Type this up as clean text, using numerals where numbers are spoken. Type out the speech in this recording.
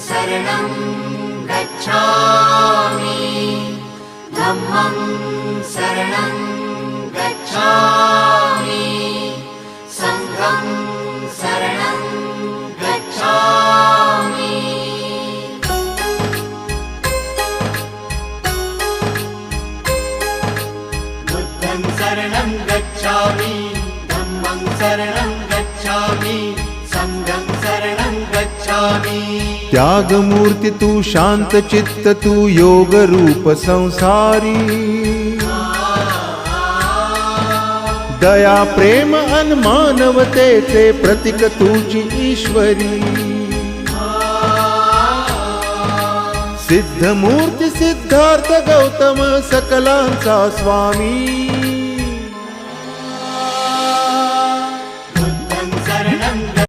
शरणं गच्छामि धम्मं शरणं गच्छामि संघं शरणं गच्छामि बुद्धं शरणं गच्छामि धम्मं शरणं गच्छामि संघं शरणं गच्छामि। त्यागमूर्ती तू शांत चित्त तू योग रूप संसारी दया प्रेम अन मानवतेचे प्रतीक तुझी ईश्वरी सिद्धमूर्ती सिद्धार्थ गौतम सकलांचा स्वामी